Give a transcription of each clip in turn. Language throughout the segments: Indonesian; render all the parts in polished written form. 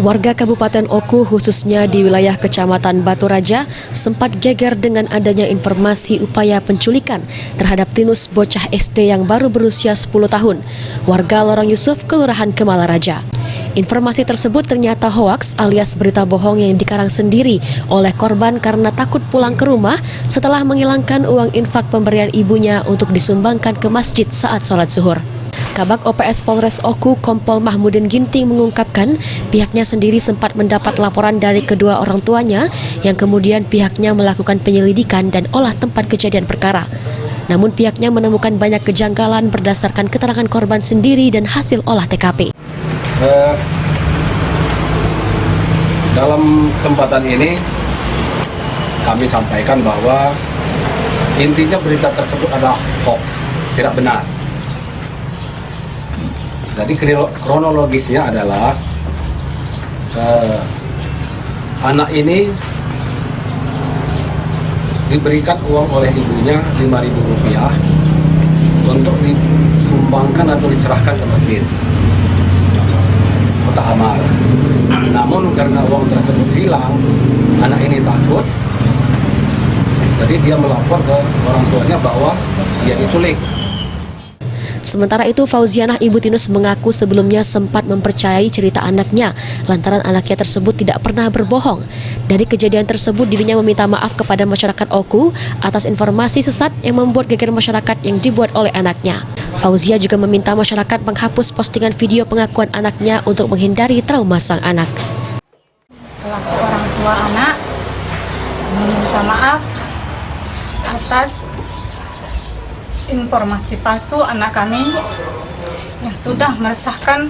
Warga Kabupaten Oku khususnya di wilayah Kecamatan Batu Raja sempat geger dengan adanya informasi upaya penculikan terhadap Tinus bocah SD yang baru berusia 10 tahun, warga Lorong Yusuf, Kelurahan Kemala Raja. Informasi tersebut ternyata hoaks alias berita bohong yang dikarang sendiri oleh korban karena takut pulang ke rumah setelah menghilangkan uang infak pemberian ibunya untuk disumbangkan ke masjid saat sholat zuhur. Kabak OPS Polres Oku Kompol Mahmudin Ginting mengungkapkan pihaknya sendiri sempat mendapat laporan dari kedua orang tuanya yang kemudian pihaknya melakukan penyelidikan dan olah tempat kejadian perkara. Namun pihaknya menemukan banyak kejanggalan berdasarkan keterangan korban sendiri dan hasil olah TKP. Dalam kesempatan ini kami sampaikan bahwa intinya berita tersebut adalah hoax, tidak benar. Jadi kronologisnya adalah anak ini diberikan uang oleh ibunya Rp5.000 untuk disumbangkan atau diserahkan ke masjid Kota Amal. Namun karena uang tersebut hilang, anak ini takut, jadi dia melapor ke orang tuanya bahwa dia diculik. Sementara itu, Fauzianah ibu Tinus mengaku sebelumnya sempat mempercayai cerita anaknya lantaran anaknya tersebut tidak pernah berbohong. Dari kejadian tersebut, dirinya meminta maaf kepada masyarakat Oku atas informasi sesat yang membuat geger masyarakat yang dibuat oleh anaknya. Fauzia juga meminta masyarakat menghapus postingan video pengakuan anaknya untuk menghindari trauma sang anak. Selaku orang tua anak, meminta maaf atas informasi palsu anak kami yang sudah meresahkan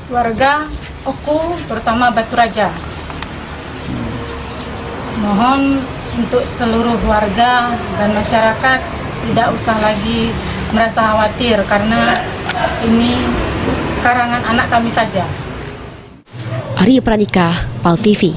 warga Oku, terutama Batu Raja. Mohon untuk seluruh warga dan masyarakat tidak usah lagi merasa khawatir karena ini karangan anak kami saja. Arya Pranika, PAL TV.